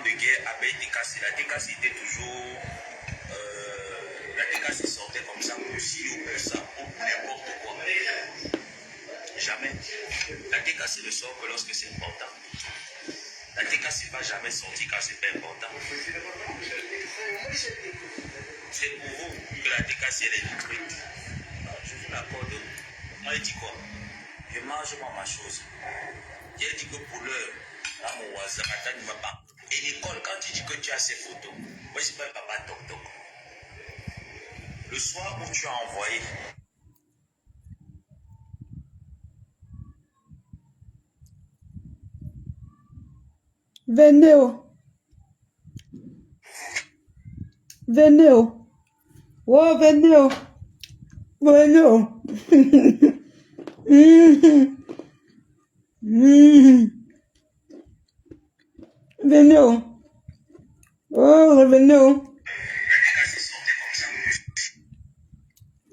de guerre avec TKC. La TKC était toujours... la TKC sortait comme ça, pour si ou pour ça, ou pour n'importe quoi. Jamais. La TKC ne sort que lorsque c'est important. La TKC ne va jamais sortir quand c'est pas important. C'est pour vous que la TKC elle est détruite. Je vous l'accorde. Moi, il dit quoi? Je mange moi ma chose. Il dit que pour l'heure, là, mon voisin, maintenant, il m'a pas. Et Nicole, quand tu dis que tu as ces photos, moi, je suis pas un papa toc-toc. Le soir où tu as envoyé. Venez, oh. Venez, oh. Oh, venez, oh. Venez, oh. Venez, oh. Oh, revenez, oh.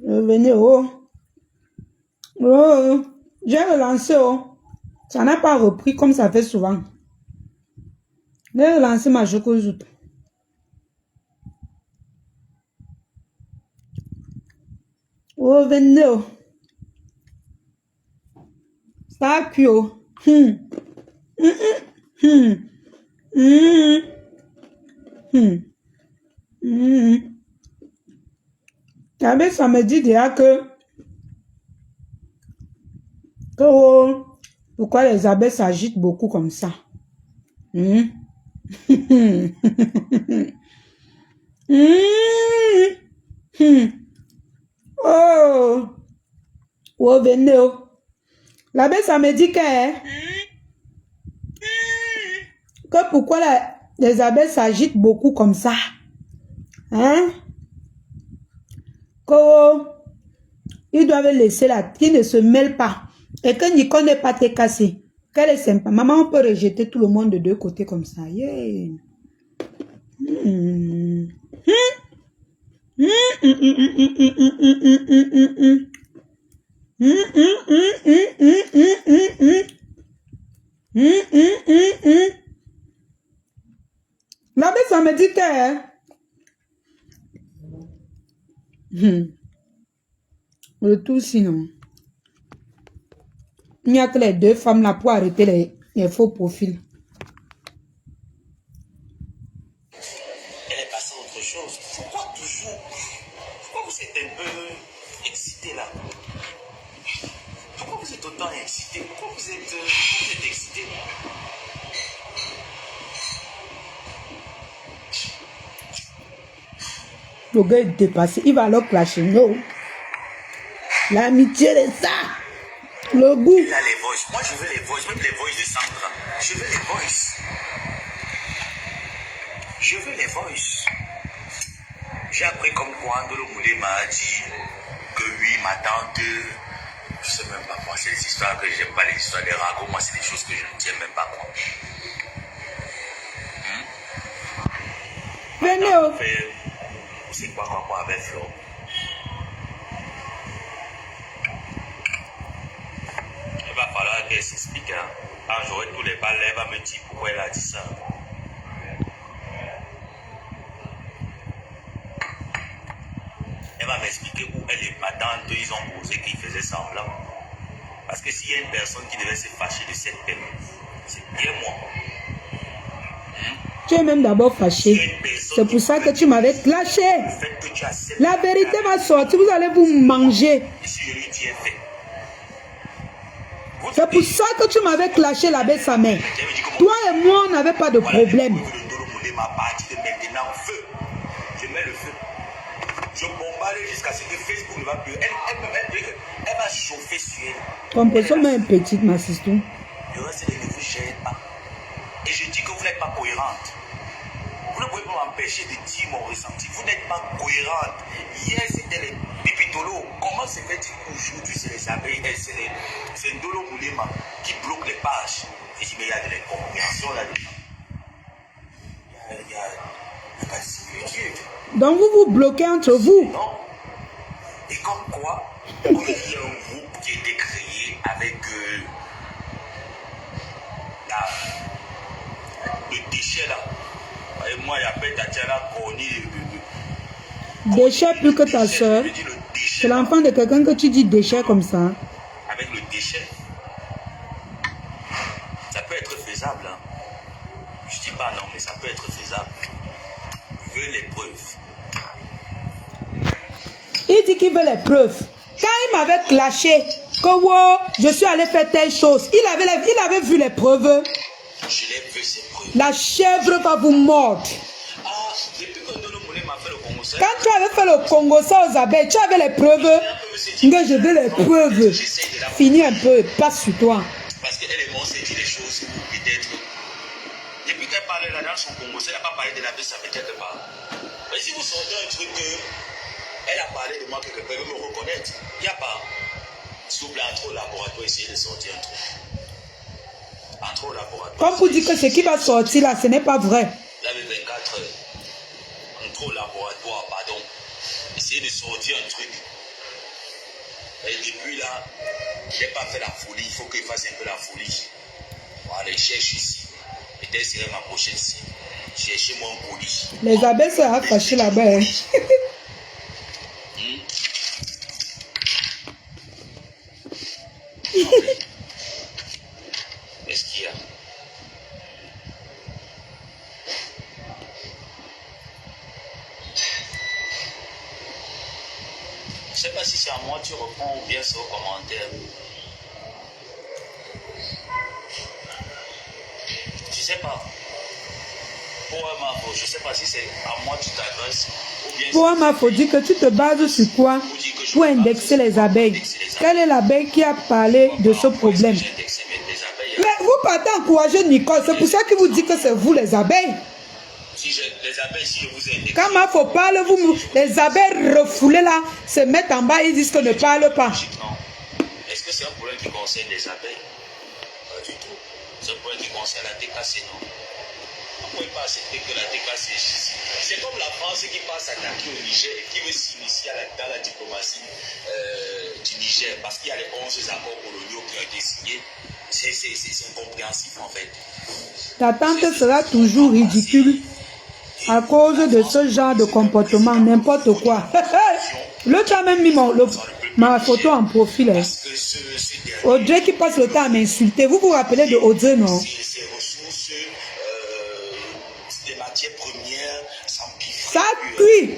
Revenez, oh. Oh, j'ai relancé, oh. Ça n'a pas repris comme ça fait souvent. J'ai relancé ma chocozoute. Oh, venez, oh. Ça a cuit, oh. Mais ça me dit déjà que oh, pourquoi les abeilles s'agitent beaucoup comme ça? Oh, oh, venez, oh. L'abeille, ça me dit que pourquoi les abeilles s'agitent beaucoup comme ça? Hein? Ils doivent laisser là, qu'ils ne se mêlent pas. Et que Nicole n'est pas TKC. Qu'elle est sympa. Maman, on peut rejeter tout le monde de deux côtés comme ça. Yeah. Là, mais ça me dit que... Le tout sinon. Il n'y a que les deux femmes là pour arrêter les faux profils. Elle est passée à autre chose. Pourquoi toujours? Pourquoi vous êtes un peu excité là? Pourquoi vous êtes autant excité? Pourquoi vous êtes excité? Le gars est dépassé. Il va alors clasher. Non. L'amitié de ça. Le goût. Il a les voices. Moi, je veux les voices. Même les voices de Sandra. Je veux les voices. Je veux les voices. J'ai appris comme quoi Andolo Moulé m'a dit que oui, ma tante, je sais même pas moi, c'est des histoires que j'aime pas, les histoires des ragots, moi c'est des choses que je ne tiens même pas compte. Venez, oh. C'est quoi avec Flo? Il va falloir qu'elle s'explique. Hein. Quand j'aurai tous les balles, elle va me dire pourquoi elle a dit ça. Elle va m'expliquer où elle et ma tante, ils ont causé qu'ils faisaient semblant. Parce que s'il y a une personne qui devait se fâcher de cette peine, c'est bien moi. Tu es même d'abord fâché. C'est pour ça que tu m'avais clashé. La vérité va sortir. Vous allez vous manger. C'est pour ça que tu m'avais clashé la baisse sa mère. Toi et moi, on n'avait pas de problème. Je mets le feu. Je bombarde jusqu'à ce que Facebook ne va plus. Elle va chauffer sur elle. Ton personne est petite, ma sister. Le reste ne vous gêne pas. Et je dis que vous n'êtes pas cohérente. Vous ne pouvez pas m'empêcher de dire mon ressenti. Vous n'êtes pas cohérente. Hier, c'était les pipitolos. Comment se fait-il qu'aujourd'hui, c'est les abeilles, c'est Ndolo Moulema qui bloque les pages? Et je dis, mais il y a de l'incompréhension là-dedans. Il y a pas de similitude. Donc vous vous bloquez entre vous. Non. Et comme quoi, il y a un groupe qui a été créé avec le déchet là. moi, il y a pas Tatiana Koni. Déchet plus que ta soeur. C'est l'enfant de quelqu'un que tu dis déchet comme ça. Avec le déchet. Ça peut être faisable. Hein. Je dis pas non, mais ça peut être faisable. Il veut les preuves. Il dit qu'il veut les preuves. Quand il m'avait clashé que wow, je suis allé faire telle chose, il avait vu les preuves. Je l'ai vu ces preuves. La chèvre va vous mordre. Ah, depuis que Dodo Moulé m'a fait le Congo, quand tu avais fait le Congo ça aux abeilles, tu avais les preuves. Que je veux les preuves. Finis un peu, passe sur toi. Parce qu'elle m'ont dit les choses, peut-être. Depuis qu'elle parlait là dans son Congo, elle n'a pas parlé de la vie, ça peut-être pas. Mais si vous sortez un truc que elle a parlé de moi, que quelqu'un veut me reconnaître, il n'y a pas. S'il vous plaît, entre au laboratoire, essayez de sortir un truc. Entre au laboratoire. Comme vous dites que ce qui va sortir là, ce n'est pas vrai. Là, avec 24 heures. Entre au laboratoire, pardon. Essayez de sortir un truc. Et depuis là, je n'ai pas fait la folie. Il faut qu'il fasse un peu la folie. Voilà, je cherche ici. Peut-être serait ma prochaine cible. Cherchez-moi un colis. Les abeilles se raccrochent là-bas. Hein. Qu'est-ce qu'il y a? Je ne sais pas si c'est à moi tu reprends ou bien c'est aux commentaires. Je ne sais pas. Pour Amafo, je ne sais pas si c'est à moi tu t'adresses ou bien... Pour Amafo, dis que tu te bases sur quoi pour indexer les abeilles? Quelle est l'abeille qui a parlé de ce problème? Mais vous partez encourager Nicole, c'est pour ça qu'il vous dit que c'est vous les abeilles. Les abeilles, si je vous ai indexé... Quand Mafo parle, vous, les abeilles refoulées là, se mettent en bas, ils disent que ne parle pas. Est-ce que c'est un problème qui concerne les abeilles? Pas du tout. C'est un problème qui concerne la TKC, non? On ne peut pas accepter que la TKC est ici. C'est comme la France qui passe attaquer au Niger et qui veut s'initier dans la diplomatie du Niger parce qu'il y a les 11 accords coloniaux qui ont été signés. C'est incompréhensif en fait. Ta tante sera toujours ridicule à cause de ce genre de comportement, n'importe quoi. Le temps même mis ma photo en profil. Hein. Audrey qui passe le temps à m'insulter. Vous vous rappelez de Audrey, non? Ces ressources, des matières premières, ça cuit.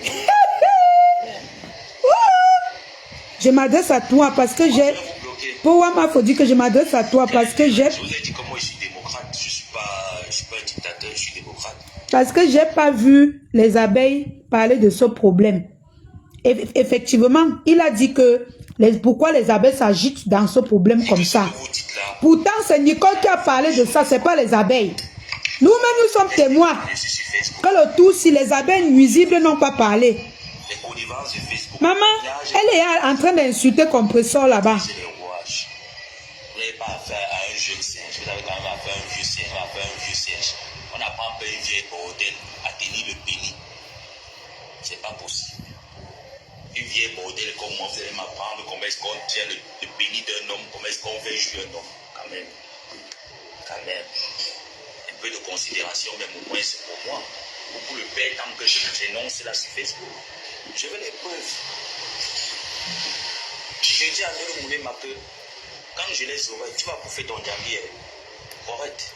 Je m'adresse à toi parce que j'ai... Pour moi, il faut dire que je m'adresse à toi parce que j'ai... Je vous ai dit que moi je suis démocrate. Je ne suis pas un dictateur, je suis démocrate. Parce que je n'ai pas vu les abeilles parler de ce problème. Et effectivement, il a dit que pourquoi les abeilles s'agitent dans ce problème comme ça. Pourtant, c'est Nicole qui a parlé de ça, ce n'est pas les abeilles. Nous-mêmes, nous sommes témoins que le tout, si les abeilles nuisibles n'ont pas parlé. Maman, elle est en train d'insulter Compresseur là-bas. Vous n'avez pas affaire à un jeune singe, vous avez quand même affaire à un vieux singe, un vieux singe. On n'a pas un peu une vieille bordel à tenir le béni. C'est pas possible. Une vieille bordel comme moi, vous allez m'apprendre comment est-ce qu'on tient le béni d'un homme, comment est-ce qu'on veut jouer un homme. Quand même. Quand même. Un peu de considération, même au moins c'est pour moi. Pour le père, tant que je dénonce là sur Facebook. Je veux les preuves. J'ai dit à Ndolo Moulema que quand je les aurai, tu vas bouffer ton djambi. Correct.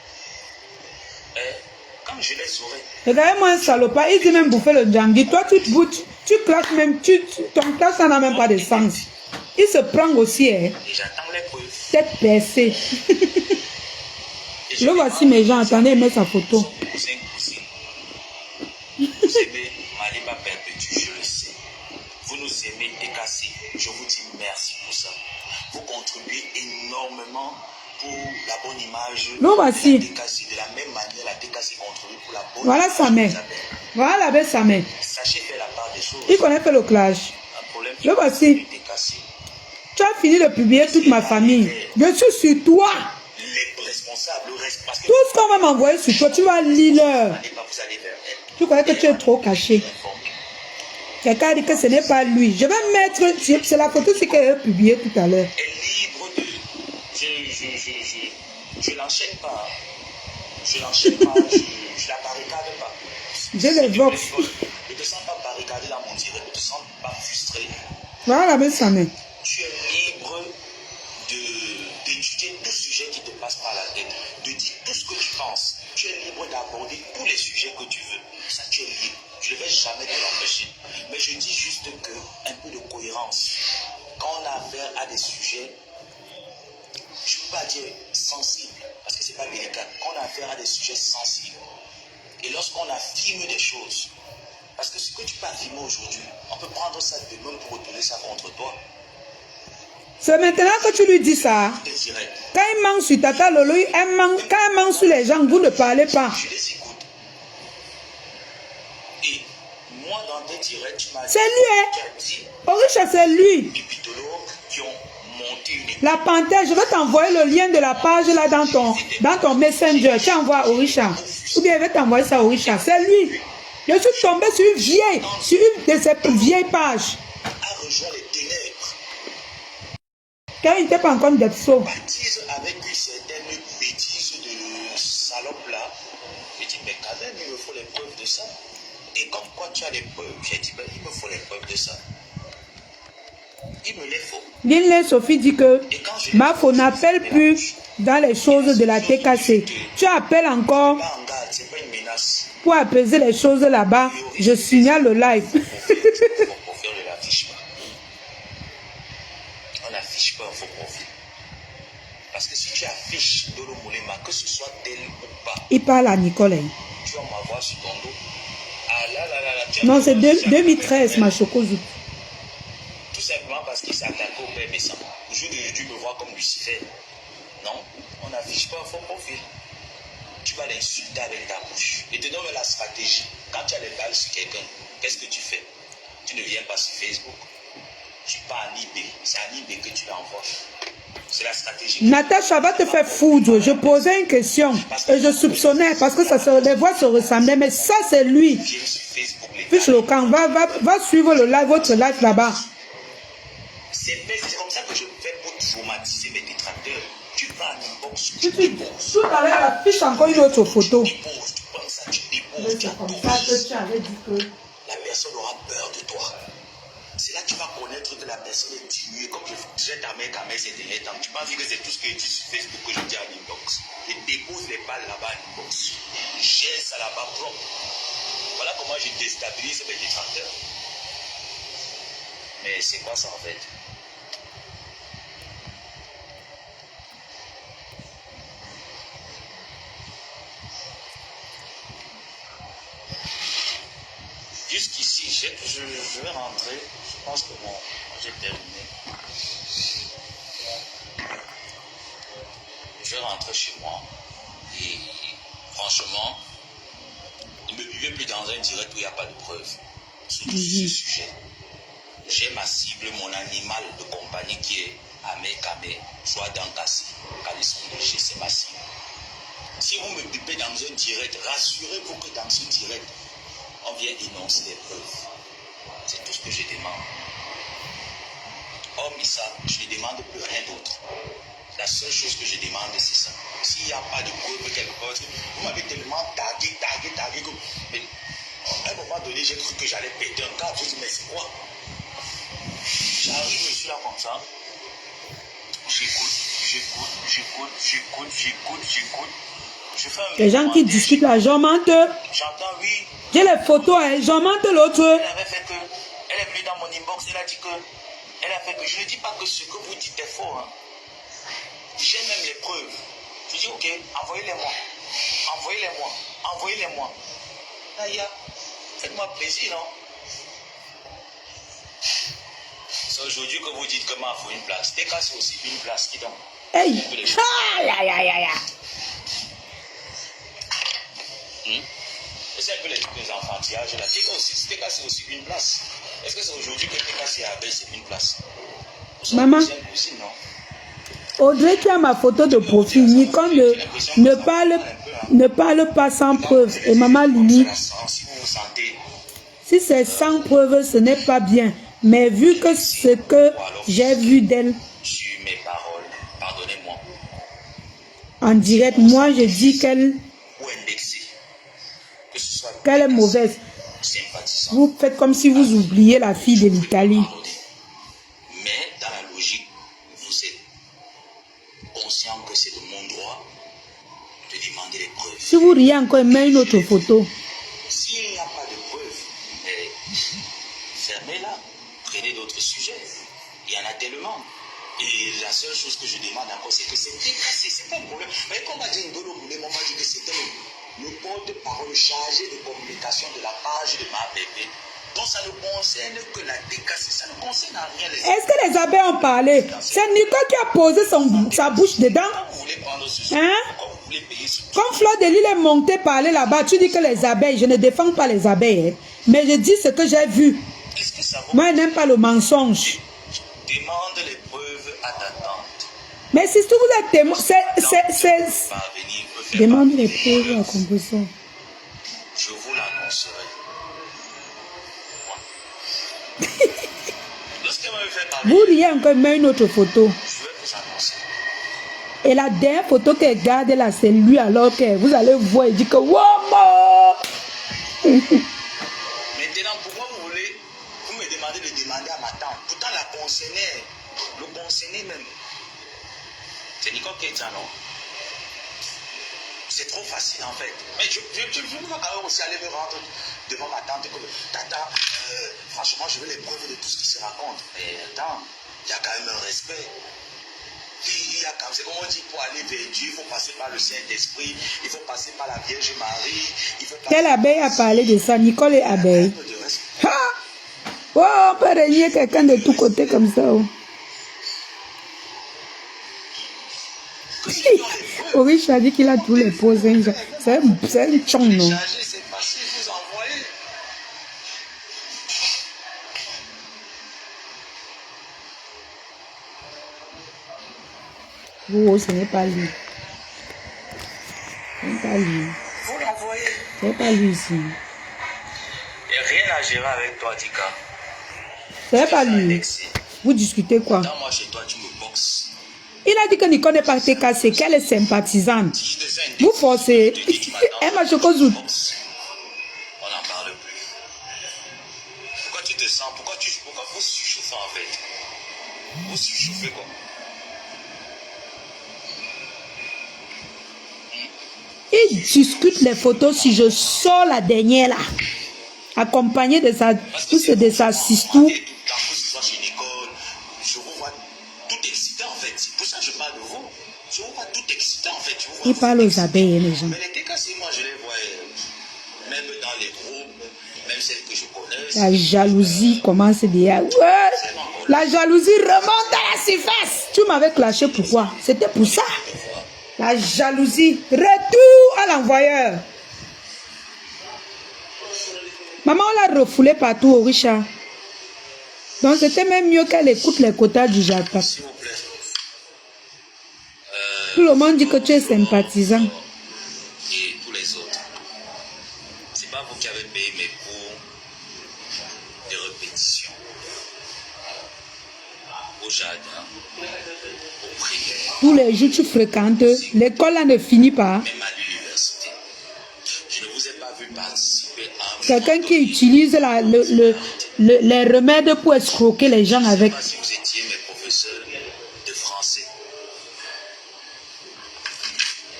Quand je les aurai. Regardez-moi un salopard, il dit même bouffer le djambi. Toi, tu classes même, ton classe n'a même pas de sens. Il se prend aussi, hein. Et j'attends les preuves. Tête percée. Le voici mes gens, attendez, mets sa photo. Vous aimez Maliba Perpétue, je le sais. Vous nous aimez TKC, je vous dis merci pour ça. Vous contribuez énormément pour la bonne image le voici. de la TKC. De la même manière, la TKC contribue pour la bonne voilà image. Sa main. Voilà avec sa main. Sachez faire la part des choses. Il connaît fait le clash. Un problème le voici. Tu as fini de publier toute ma famille. Je suis sur toi. Les responsables, parce que tout ce qu'on va m'envoyer sur toi, tu vas lire leur. Tu crois que tu es trop caché. Quelqu'un a dit que ce n'est pas lui. Je vais mettre, c'est la photo qu'elle a publiée tout à l'heure. Elle est libre de... Je l'enchaîne pas. Je l'enchaîne pas, je la barricade pas. J'ai les vox. Ne te sens pas barricadé dans mon direct, ne te sens pas frustré. Voilà, mais ça n'est. Tu es libre d'étudier tout sujet qui te passe par la tête, de dire tout ce que tu penses. Tu es libre d'aborder tous les sujets que tu veux. Ça, tu es libre. Je ne vais jamais te l'empêcher. Mais je dis juste que un peu de cohérence. Quand on a affaire à des sujets, je ne peux pas dire sensibles, parce que ce n'est pas délicat. Quand on a affaire à des sujets sensibles, et lorsqu'on affirme des choses, parce que ce que tu peux affirmer aujourd'hui, on peut prendre ça demain pour retourner ça contre toi. C'est maintenant que tu lui dis ça. Quand il ment sur Tata Lolo, quand il ment sur les gens, vous ne parlez pas. Je les écoute. Et moi, dans tes directs, tu m'as dit... C'est lui, hein? Orisha, c'est lui. Les pitologues qui ont monté une équipe. La panthère, je vais t'envoyer le lien de la page là dans ton messenger. Tu envoies Orisha. Ou bien je vais t'envoyer ça Orisha. C'est lui. Je suis tombé sur une de ces vieilles pages. A rejoint les ténèbres. Car il n'était pas encore d'Epso. Baptise avec une certaine bêtise de salope là. J'ai dit, mais quand même, il me faut les preuves de ça. Et comme quoi tu as les preuves, j'ai dit, ben, il me faut les preuves de ça. Il me les faut. Lynn Sophie dit que Mafo n'appelle plus dans les choses de la TKC. Tu appelles encore C'est pas une menace. pour apaiser les choses là-bas. Je signale le live. Pour faire de l'affichement. On n'affiche pas un faux profil. Parce que si tu affiches Dolo Moulema, que ce soit tel ou pas, Il parle à Nicole. tu vas m'avoir sur ton dos. Ah là là là là. Non, c'est 2013, ma chocozo. Tout simplement parce qu'il s'est attaqué au père Bessan. Aujourd'hui, tu me vois comme Lucifer. Non, on n'affiche pas un faux profil. Tu vas l'insulter avec ta bouche. Et te donne la stratégie. Quand tu as les balles sur quelqu'un, qu'est-ce que tu fais? Tu ne viens pas sur Facebook. Tu pars en IB. C'est en IB que tu l'envoies. C'est la stratégie. Natacha va te faire foudre. Je posais une question et je soupçonnais parce que les voix se ressemblaient. Mais ça, c'est lui. Viens sur Facebook, les Puis le camp, va suivre le live, votre live là-bas. C'est comme ça que je fais pour traumatiser mes détracteurs. Tu vas en inbox, tu déposes. Tout à l'heure, affiche encore une autre photo. Tu déposes, tu penses ça, tu déposes, tu C'est comme ça que tu avais dit que... La personne aura peur de toi. C'est là que tu vas connaître que la personne est diminuée. Comme je disais ta mère ces derniers temps. Tu penses que c'est tout ce que je dis sur Facebook que je dis en inbox. Je dépose les balles là-bas en inbox. J'ai ça là-bas propre. Voilà comment je déstabilise mes détracteurs. Mais c'est quoi ça en fait? Jusqu'ici, je vais rentrer. Je pense que bon, j'ai terminé. Je vais rentrer chez moi. Et franchement, ne me vivez plus dans un direct où il n'y a pas de preuves. Sur ce sujet. J'ai ma cible, mon animal de compagnie qui est Amé Kamé, soit dans Kassi, Calisson de G, c'est ma cible. Si vous me bipez dans un direct, rassurez-vous que dans ce direct, on vient énoncer des preuves. C'est tout ce que je demande. Hormis ça, je ne demande plus rien d'autre. La seule chose que je demande, c'est ça. S'il n'y a pas de preuve quelque part, vous m'avez tellement tagué. Mais à un moment donné, j'ai cru que j'allais péter un câble. Je me suis dit, mais c'est quoi? J'arrive, je suis là comme ça. J'écoute. Je fais un les gens qui discutent là, j'en mente. J'entends, oui. J'ai les photos, hein, j'en mente l'autre. Elle avait fait que, elle est venue dans mon inbox, elle a dit que, elle a fait que, je ne dis pas que ce que vous dites est faux. Hein. J'ai même les preuves. Je dis, ok, envoyez-les-moi. Aïe, faites-moi plaisir, non? C'est aujourd'hui que vous dites que m'a faut une place. TK, c'est aussi une place qui donne. Hey! Aïe. C'est un peu les enfantillages là. TK, c'est aussi une place. Est-ce que c'est aujourd'hui que TK, c'est une place? Maman, Audrey, tu as ma photo de profil. Nikon ne parle pas sans preuve. Et maman Lini, si c'est sans preuve, ce n'est pas bien. Mais vu que ce que j'ai vu d'elle sur mes paroles, en direct, moi je dis qu'elle... ou indexé. que ce soit qu'elle est mauvaise. sympathisant. Vous faites comme si vous oubliez la fille de l'Italie. Mais dans la logique, vous êtes conscient que c'est de mon droit de demander les preuves. Si vous riez encore, mets une autre photo. S'il n'y a pas de preuves, fermez-la. Prenez d'autres sujets. Il y en a tellement. Et la seule chose que je demande encore, c'est que c'est décassé. C'est pas un problème. Mais comme a dit Ndolo Moulé, on m'a dit que c'était le porte-parole chargé de communication de la page de ma bébé. Donc ça ne concerne que la décassée. Ça ne concerne à rien les. Est-ce que les abeilles ont parlé? C'est Nico qui a posé sa bouche dedans. Quand vous voulez prendre ce Hein? quand vous voulez payer ce Comme Fleur de Lille est montée parler là-bas, tu dis que les abeilles, je ne défends pas les abeilles, hein, mais je dis ce que j'ai vu. est-ce que ça vaut? Moi, je n'aime pas le mensonge. Demande les preuves à ta tante. Mais si vous êtes témoin, c'est... Parvenir, peut faire Demande les parvenir preuves à composition. Je vous l'annoncerai. Lorsqu'elle va me faire parler, Vous riez encore, mets une autre photo. je vais vous annoncer. Et la dernière photo qu'elle garde là, c'est lui alors que vous allez voir et dire que wow, Maintenant, pourquoi vous voulez, vous me demandez de demander à ma tante? Pourtant, la concernée, le concerné même, c'est Nico Ketia, non? C'est trop facile en fait. Mais je vais quand même aussi aller me rendre devant ma tante comme tata, franchement, je veux les preuves de tout ce qui se raconte. Mais attends, il y a quand même un respect. Il y a quand même, c'est comme on dit, pour aller vers Dieu, il faut passer par le Saint-Esprit, il faut passer par la Vierge Marie. Il faut passer quelle abeille a parlé de ça? Nicole et abeille. de respect. Ha! Oh, on peut régner quelqu'un de tous côtés comme ça. Oh. Oriche a dit qu'il a tous les poses. C'est un chong, non? Chargé, c'est facile, vous envoyez. Oh, ce n'est pas lui. Ce n'est pas lui. Vous l'envoyez. Ce n'est pas lui ici. Et rien à gérer avec toi, Tika. Ce n'est pas lui. Alexis. Vous discutez quoi? Dans moi, chez toi, tu me boxes. Il a dit que Nicole n'est pas été cassée, qu'elle est sympathisante. Si je te fais un Vous défi, forcez. je te dis, tu m'attends, Elle m'a choqué aux autres. on n'en parle plus. Pourquoi tu te sens, pourquoi vous surchauffez en fait? Vous surchauffez quoi? Il discute les photos si je sors la dernière là. Accompagnée de sa sistou. Tout le temps que ce soit chez Nicole, je vous vois tout excité en fait. C'est pour ça que je parle de vous. Je vous vois tout excité en fait. Il parle aux abeilles, les gens. Mais les décassés, moi je les vois, même dans les groupes, même celles que je connais. La jalousie commence déjà. Ouais. La jalousie remonte à la surface. Tu m'avais clashé pourquoi? C'était pour ça. La jalousie. Retour à l'envoyeur. Maman, on l'a refoulé partout au Richard. Donc c'était même mieux qu'elle écoute les quotas du Japon. S'il vous plaît. Tout le monde dit que tu es sympathisant. Et tous les autres. C'est pas vous qui avez payé mes cours de répétition. Au jardin, au primaire, Tous les jours tu fréquentes. L'école là ne finit pas. même à l'université. Je ne vous ai pas vu participer à un Quelqu'un qui utilise les remèdes pour escroquer les gens avec. Je ne sais pas si vous étiez mes professeurs de français.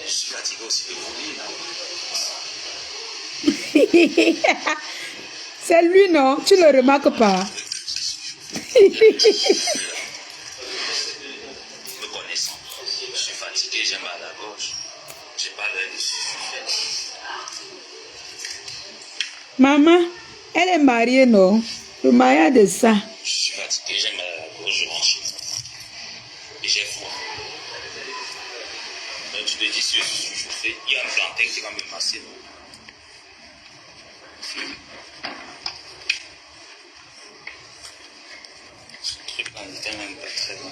Je suis fatigué aussi de vous dire. C'est lui, non? Tu ne le remarques pas? Me connaissant, je suis fatigué, j'ai mal à la gorge. J'ai pas l'air de suffire. Maman, elle est mariée, non? Le mariage de ça. Je suis fatigué, j'ai mal à la gorge, je rentre chez moi. Et j'ai froid. Donc tu te dis, si je suis chauffé, il y a un plantain qui va me masser. Ce truc-là n'était même pas très bon.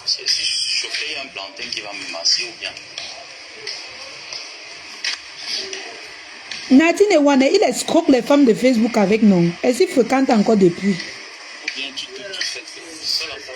Si je suis chauffé, il y a un plantain qui va me masser ou bien. Nadine Wane, il escroque les femmes de Facebook avec nous. Est-ce qu'il fréquente encore depuis? Ou bien tu fais ça la fois.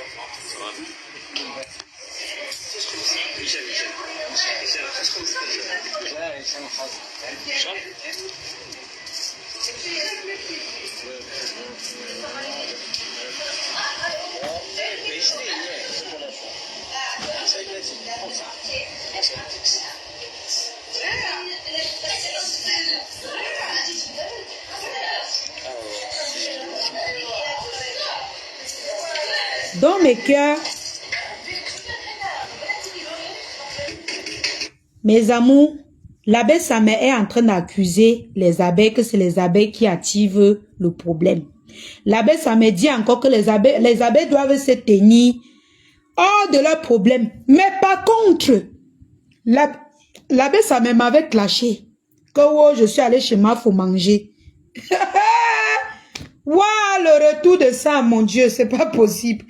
Dans mes cœurs, mes amours, l'abbé Samet est en train d'accuser les abeilles que c'est les abeilles qui activent le problème. L'abbé Samet dit encore que les abeilles doivent se tenir hors de leur problème. Mais par contre, l'abbé Samet m'avait clashé que oh, je suis allé chez moi, il faut manger. Waouh, le retour de ça, mon Dieu, c'est pas possible.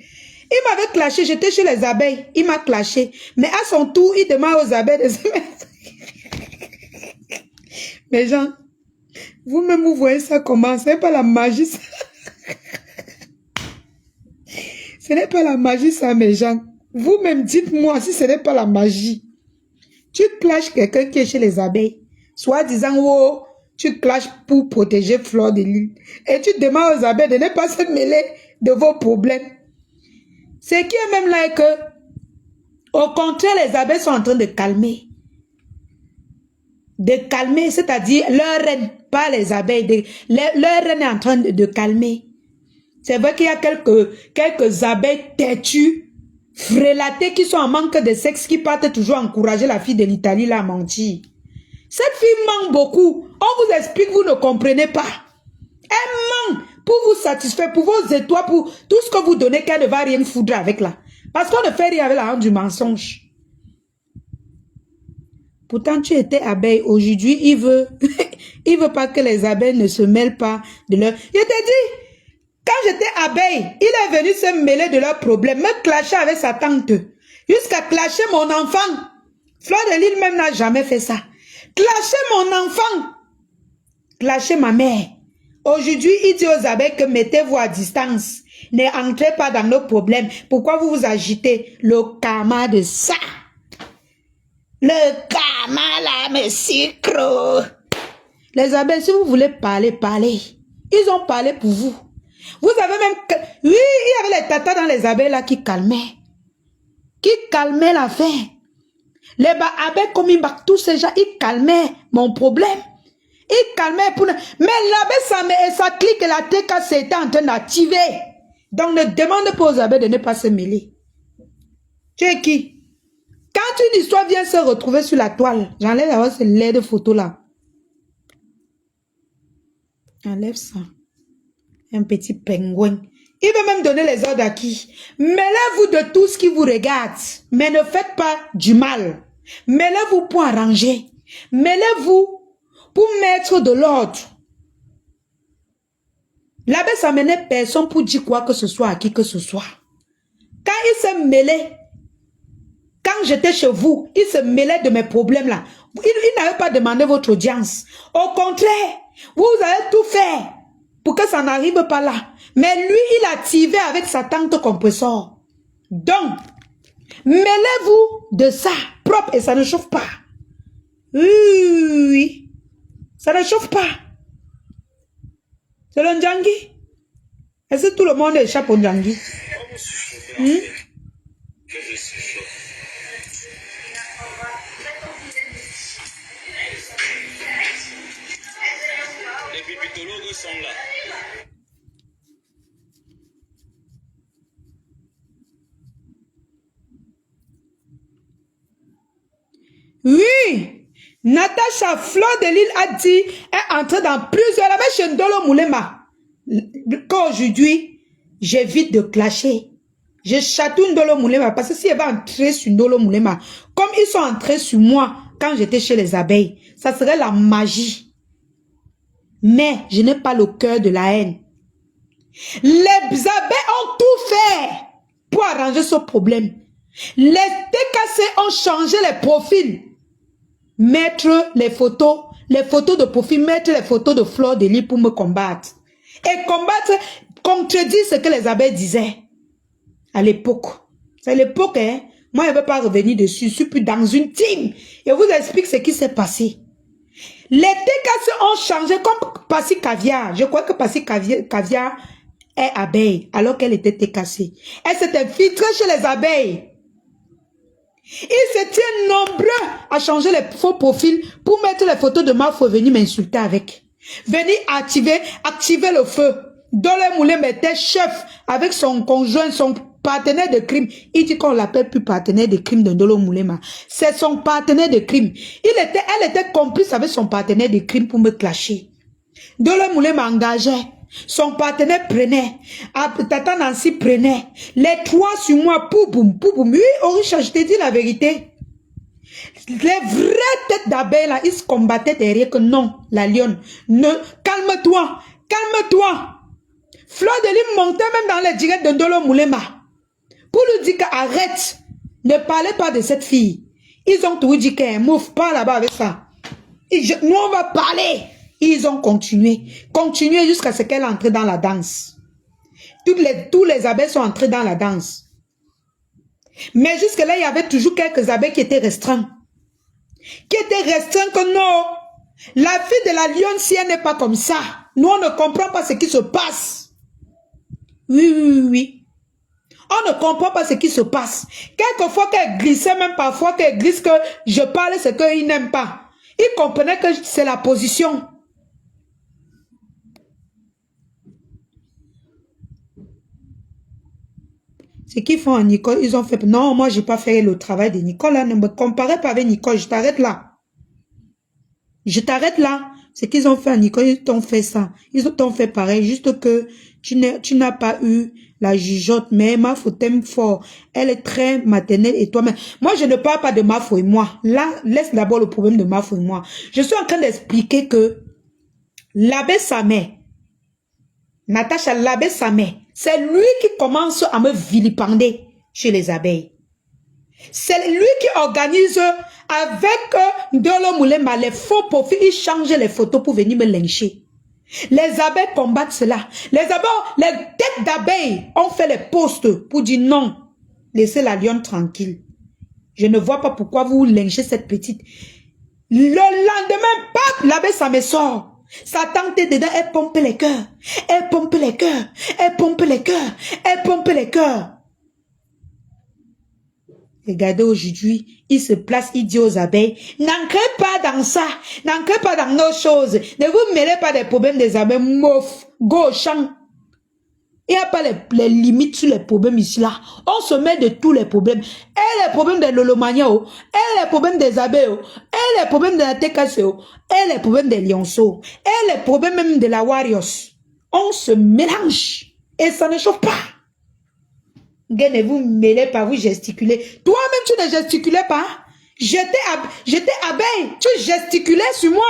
Il m'avait clashé, j'étais chez les abeilles, il m'a clashé. Mais à son tour, il demande aux abeilles de se mettre. Mais gens, vous-même, vous voyez ça comment? Ce n'est pas la magie, ça. Ce n'est pas la magie, ça, mes gens. Vous-même, dites-moi si ce n'est pas la magie. Tu clashes quelqu'un qui est chez les abeilles, soit disant, oh, tu clashes pour protéger Fleur de Lys. Et tu demandes aux abeilles de ne pas se mêler de vos problèmes. Ce qui est même là est que, au contraire, les abeilles sont en train de calmer. De calmer, c'est-à-dire leur reine, pas les abeilles. Leur reine est en train de calmer. C'est vrai qu'il y a quelques abeilles têtues, frélatées, qui sont en manque de sexe, qui partent toujours encourager la fille de l'Italie là à mentir. Cette fille ment beaucoup. On vous explique, vous ne comprenez pas. Elle ment pour vous satisfaire, pour vos étoiles, pour tout ce que vous donnez, qu'elle ne va rien foutre avec là. Parce qu'on ne fait rien avec la honte du mensonge. Pourtant, tu étais abeille. Aujourd'hui, il veut pas que les abeilles ne se mêlent pas de leur... Je t'ai dit, quand j'étais abeille, il est venu se mêler de leurs problèmes, me clasher avec sa tante, jusqu'à clasher mon enfant. Fleur de Lys même n'a jamais fait ça. Clasher mon enfant, clasher ma mère. Aujourd'hui, il dit aux abeilles que mettez-vous à distance. Ne entrez pas dans nos problèmes. Pourquoi vous vous agitez? Le karma de ça. Le karma là, me sucre. Les abeilles, si vous voulez parler, parlez. Ils ont parlé pour vous. Vous avez même... Oui, il y avait les tatas dans les abeilles là qui calmaient. Qui calmaient la faim. Les abeilles comme tous ces gens, ils calmaient mon problème. Ils calmaient pour... Mais l'abeille, ça et sa clique et la TKC était en train d'activer. Donc ne demande pas aux abeilles de ne pas se mêler. Tu es qui? Quand une histoire vient se retrouver sur la toile, j'enlève d'abord ce lait de photo là. Enlève ça. Un petit pingouin. Il veut même donner les ordres à qui? Mêlez-vous de tout ce qui vous regarde. Mais ne faites pas du mal. Mêlez-vous pour arranger. Mêlez-vous pour mettre de l'ordre. L'abbé s'amenait personne pour dire quoi que ce soit à qui que ce soit. Quand il se mêlait, quand j'étais chez vous, il se mêlait de mes problèmes là. Il n'avait pas demandé votre audience. Au contraire, vous avez tout fait pour que ça n'arrive pas là. Mais lui, il a tiré avec sa tante compresseur. Donc, mêlez-vous de ça, propre, et ça ne chauffe pas. Oui, ça ne chauffe pas. C'est le Ndjangi. Est-ce que tout le monde échappe au Ndjangi? Les bipitologues sont là. Oui, Natacha Fleur de Lys a dit, est entrée dans plusieurs, avec chez Ndolo Moulema. Qu'aujourd'hui, j'évite de clasher. Je chatouille Ndolo Moulema parce que si elle va entrer sur Ndolo Moulema, comme ils sont entrés sur moi quand j'étais chez les abeilles, ça serait la magie. Mais je n'ai pas le cœur de la haine. Les abeilles ont tout fait pour arranger ce problème. Les TKC ont changé les profils. Mettre les photos de profil, mettre les photos de Fleur de Lys pour me combattre. Et combattre, contredire ce que les abeilles disaient. À l'époque. C'est l'époque, hein. Moi, je ne veux pas revenir dessus. Je suis plus dans une team. Et je vous explique ce qui s'est passé. Les TKC ont changé comme Passy Caviar. Je crois que Passy Caviar est abeille alors qu'elle était TKC. Elle s'est infiltrée chez les abeilles. Ils se tiennent nombreux à changer les faux profils pour mettre les photos de Mafo et venir m'insulter avec. Venir activer le feu. Dole Moulin était chef avec son conjoint, son partenaire de crime. Il dit qu'on l'appelle plus partenaire de crime de Dolo Moulema. C'est son partenaire de crime. Elle était complice avec son partenaire de crime pour me clasher. Dolo Moulema engageait. Son partenaire prenait. Tata Nancy prenait. Les trois sur moi, pouboum, pouboum. Oui, Orisha, je te dis la vérité. Les vraies têtes d'abeilles là, ils se combattaient derrière que non, la lionne. Ne, calme-toi, calme-toi. Fleur de Lys montait même dans les directs de Dolo Moulema. Pour lui dire qu'arrête, ne parlez pas de cette fille. Ils ont tout dit qu'elle mouffe pas là-bas avec ça. Nous on va parler. Ils ont continué jusqu'à ce qu'elle entre dans la danse. Tous les abeilles sont entrés dans la danse. Mais jusque-là, il y avait toujours quelques abeilles qui étaient restreints. Que non, la fille de la lionne, si elle n'est pas comme ça, nous on ne comprend pas ce qui se passe. Oui. On ne comprend pas ce qui se passe. Quelquefois qu'elle glissait, même parfois qu'elle glisse que je parle ce qu'ils n'aiment pas. Ils comprenaient que c'est la position. Ce qu'ils font à Nicole, ils ont fait... Non, moi, je n'ai pas fait le travail de Nicole. Hein. Ne me comparez pas avec Nicole. Je t'arrête là. Je t'arrête là. Ce qu'ils ont fait à Nicole, ils t'ont fait ça. Ils t'ont fait pareil. Juste que tu n'as pas eu la jugeote. Mais Mafo t'aime fort. Elle est très maternelle et toi-même. Moi, je ne parle pas de Mafo et moi. Là, laisse d'abord le problème de Mafo et moi. Je suis en train d'expliquer que l'abbé Samé, Natacha, l'abbé Samé, c'est lui qui commence à me vilipender chez les abeilles. C'est lui qui organise avec Dolo Moulema les faux profils. Il change les photos pour venir me lyncher. Les abeilles combattent cela. Les têtes d'abeilles ont fait les posts pour dire non. Laissez la lionne tranquille. Je ne vois pas pourquoi vous lynchez cette petite. Le lendemain, paf, l'abbé Samé sort. Sa tante est dedans, elle pompe les cœurs. Elle pompe les cœurs. Elle pompe les cœurs. Elle pompe les cœurs. Regardez aujourd'hui, il se place, il dit aux abeilles, n'ancrez pas dans ça, n'ancrez pas dans nos choses. Ne vous mêlez pas des problèmes des abeilles, mouf, gauchant. Il n'y a pas les limites sur les problèmes ici là. On se met de tous les problèmes. Et les problèmes de l'olomania, et les problèmes des abeilles, et les problèmes de la TKC, et les problèmes des lionceaux, et les problèmes même de la Warriors. On se mélange et ça ne chauffe pas. Ne vous mêlez pas, vous gesticulez. Toi-même, tu ne gesticulais pas. J'étais abeille. Tu gesticulais sur moi.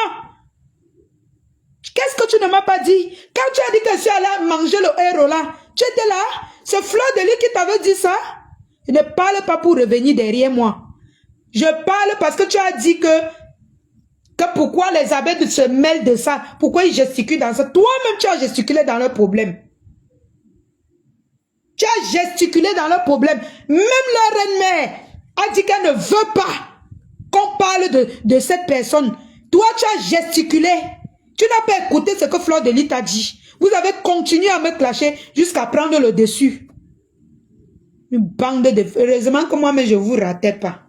Qu'est-ce que tu ne m'as pas dit? Quand tu as dit que tu allais manger le héros là, tu étais là. C'est Fleur de Lys qui t'avait dit ça. Je ne parle pas pour revenir derrière moi. Je parle parce que tu as dit que pourquoi les abeilles se mêlent de ça. Pourquoi ils gesticulent dans ça. Toi-même, tu as gesticulé dans leurs problèmes. Tu as gesticulé dans leurs problèmes. Même leur reine-mère a dit qu'elle ne veut pas qu'on parle de cette personne. Toi, tu as gesticulé. Tu n'as pas écouté ce que Fleur de Lys t'a dit. Vous avez continué à me clasher jusqu'à prendre le dessus. Une bande de... Heureusement que moi-même, je ne vous ratais pas.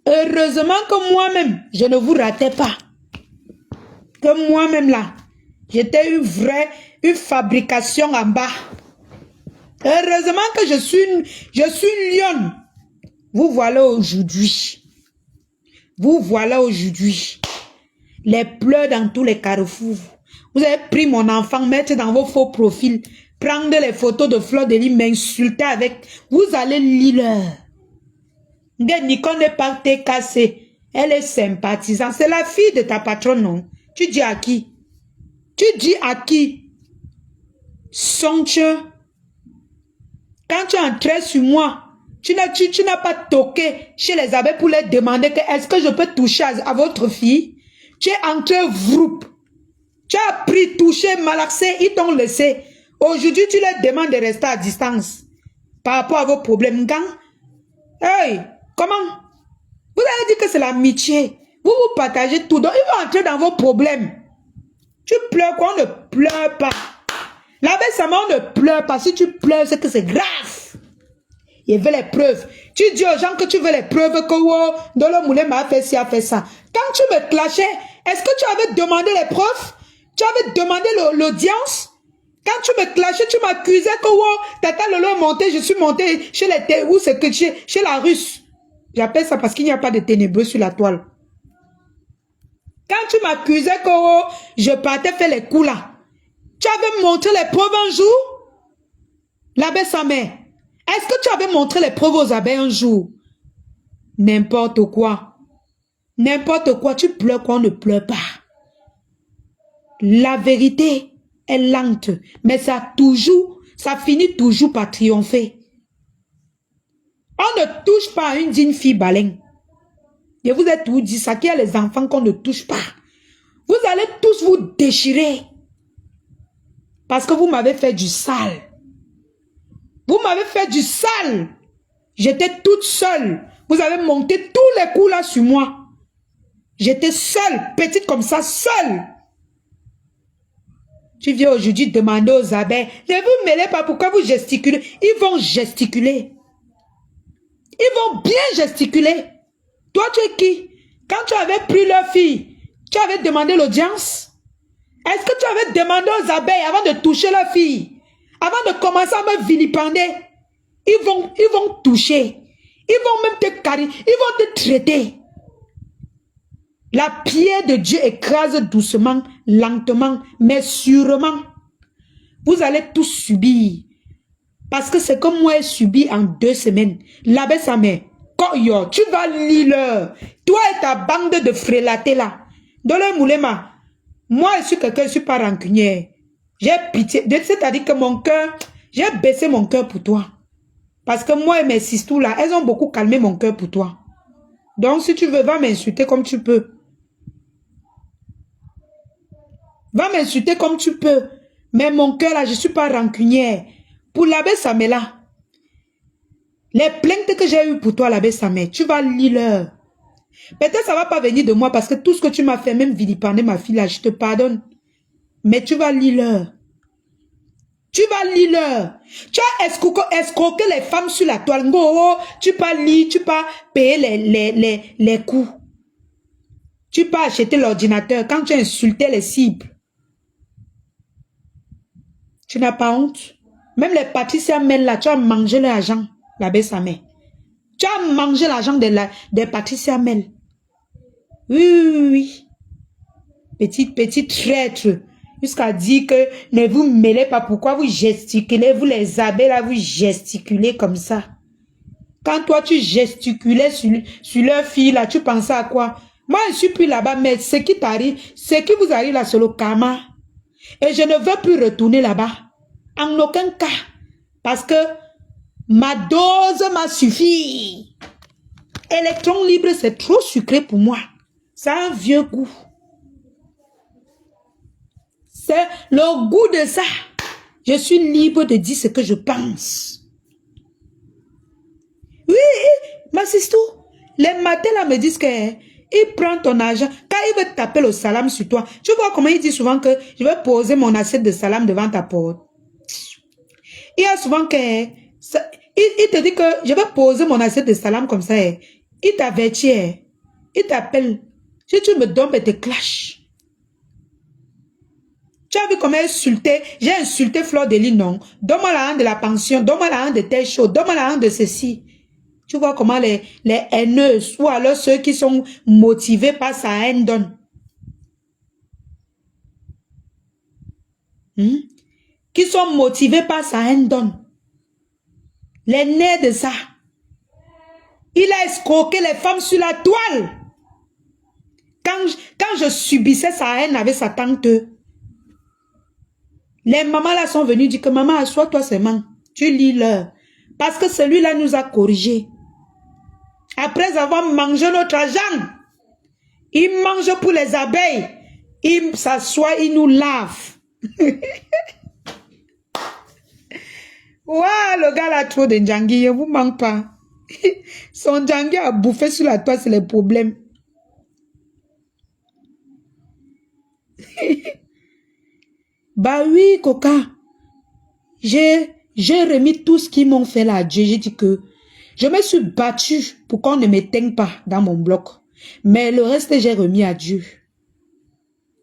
Heureusement que moi-même, je ne vous ratais pas. Que moi-même là, j'étais une fabrication en bas. Heureusement que je suis une lionne. Vous voilà aujourd'hui. Vous voilà aujourd'hui. Les pleurs dans tous les carrefours. Vous avez pris mon enfant, mettre dans vos faux profils, prendre les photos de Fleur de Lys, m'insulter avec. Vous allez lire. Nicole n'est pas TKC. Elle est sympathisante. C'est la fille de ta patronne, non? Tu dis à qui? Tu dis à qui? Sonche. Quand tu entrais sur moi, tu n'as pas toqué chez les abeilles pour leur demander que est-ce que je peux toucher à votre fille? Tu es entré vroup. Tu as pris, touché, malaxé, ils t'ont laissé. Aujourd'hui, tu leur demandes de rester à distance par rapport à vos problèmes. Quand? Hey, comment? Vous avez dit que c'est l'amitié. Vous vous partagez tout. Donc, ils vont entrer dans vos problèmes. Tu pleures quoi? On ne pleure pas. L'abbé Sama, on ne pleure pas. Si tu pleures, c'est que c'est grave. Il veut les preuves. Tu dis aux gens que tu veux les preuves que oh, Dolo Moulin m'a fait ci, a fait ça. Quand tu me clashais, est-ce que tu avais demandé les preuves? Tu avais demandé l'audience? Quand tu me clashais, tu m'accusais que oh, Tata Lolo est monté, je suis monté chez les où c'est que chez la Russe. J'appelle ça parce qu'il n'y a pas de ténébreux sur la toile. Quand tu m'accusais que oh, je partais faire les coups là, tu avais montré les preuves un jour? L'abbé Samé, est-ce que tu avais montré les preuves aux abeilles un jour? N'importe quoi. N'importe quoi, tu pleures quoi, on ne pleure pas. La vérité est lente, mais ça finit toujours par triompher. On ne touche pas à une digne fille baleine. Je vous ai tout dit, ça qui a les enfants qu'on ne touche pas. Vous allez tous vous déchirer. Parce que vous m'avez fait du sale. Vous m'avez fait du sale. J'étais toute seule. Vous avez monté tous les coups là sur moi. J'étais seule, petite comme ça, seule. Tu viens aujourd'hui demander aux abeilles, ne vous mêlez pas, pourquoi vous gesticulez? Ils vont gesticuler. Ils vont bien gesticuler. Toi, tu es qui? Quand tu avais pris leur fille, tu avais demandé l'audience? Est-ce que tu avais demandé aux abeilles avant de toucher leur fille? Avant de commencer à me vilipender? Ils vont toucher. Ils vont même te carrer. Ils vont te traiter. La pierre de Dieu écrase doucement, lentement, mais sûrement. Vous allez tous subir. Parce que c'est comme moi, j'ai subi en 2 semaines. L'abbé Samé, tu vas lire. Toi et ta bande de frélatés là. Dans le moulema, moi je suis quelqu'un, je ne suis pas rancunière. J'ai pitié. C'est-à-dire que mon cœur, j'ai baissé mon cœur pour toi. Parce que moi et mes sistous là, elles ont beaucoup calmé mon cœur pour toi. Donc si tu veux, va m'insulter comme tu peux. Va m'insulter comme tu peux. Mais mon cœur là, je ne suis pas rancunière. Pour l'abbé Samé là, les plaintes que j'ai eues pour toi, l'abbé Samé, tu vas lire. Peut-être ça ne va pas venir de moi parce que tout ce que tu m'as fait, même vilipender ma fille là, je te pardonne. Mais tu vas lire. Tu vas lire. Tu as escroqué les femmes sur la toile. Tu peux lire, tu peux payer les coûts. Tu peux acheter l'ordinateur quand tu as insulté les cibles. Tu n'as pas honte. Même les Patricia Mel là, tu as mangé l'argent, l'abbé Samé. Tu as mangé l'argent des Patricia Mel. Oui. Petite traître. Jusqu'à dire que ne vous mêlez pas. Pourquoi vous gesticulez? Vous les abeilles là, vous gesticulez comme ça. Quand toi tu gesticulais sur leur fille là, tu pensais à quoi? Moi je suis plus là-bas, mais ce qui t'arrive, ce qui vous arrive là, c'est le karma. Et je ne veux plus retourner là-bas. En aucun cas. Parce que ma dose m'a suffi. Électron libre, c'est trop sucré pour moi. Ça a un vieux goût. C'est le goût de ça. Je suis libre de dire ce que je pense. Oui, ma sister, les matins là me disent que il prend ton argent. Quand il veut taper le salam sur toi, tu vois comment il dit souvent que je vais poser mon assiette de salam devant ta porte. Il y a souvent que il te dit que je vais poser mon assiette de salam comme ça. Il t'avertit. Il t'appelle. Si tu me donnes, il te clash. Tu as vu comment insulter? J'ai insulté Fleur de Lys, non? Donne-moi la honte de la pension. Donne-moi la honte de tes choses. Donne-moi la honte de ceci. Tu vois comment les haineuses ou alors ceux qui sont motivés par sa haine donnent. Qui sont motivés par sa haine donnent. Les nez de ça. Il a escroqué les femmes sur la toile. Quand je subissais sa haine avec sa tante, les mamans là sont venues dire que maman, assois-toi seulement. Tu lis leur. Parce que celui-là nous a corrigé. Après avoir mangé notre argent, il mange pour les abeilles. Il s'assoit, il nous lave. Ouah, le gars là, trop de Djangui, il ne vous manque pas. Son Djangui a bouffé sur la toile, c'est le problème. Bah oui, Coca. J'ai remis tout ce qu'ils m'ont fait là à Dieu. J'ai dit que je me suis battue pour qu'on ne m'éteigne pas dans mon bloc. Mais le reste, j'ai remis à Dieu.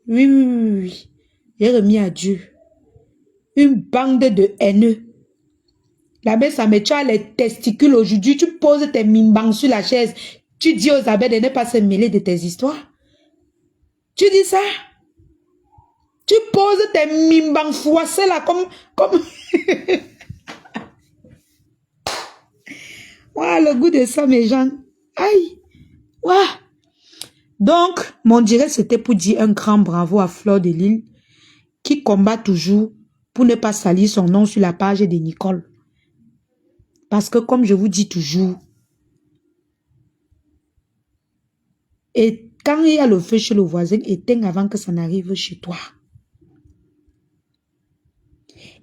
Oui, oui, oui, oui. J'ai remis à Dieu. Une bande de haineux. Là-bas, ça me tue les testicules aujourd'hui. Tu poses tes mimbangs sur la chaise. Tu dis aux abeilles de ne pas se mêler de tes histoires. Tu dis ça? Tu poses tes mimbangs froissés là comme... Ouah, le goût de ça, mes gens. Aïe. Ouah. Donc, mon direct, c'était pour dire un grand bravo à Fleur de Lille qui combat toujours pour ne pas salir son nom sur la page de Nicole. Parce que comme je vous dis toujours, et quand il y a le feu chez le voisin, éteins avant que ça n'arrive chez toi.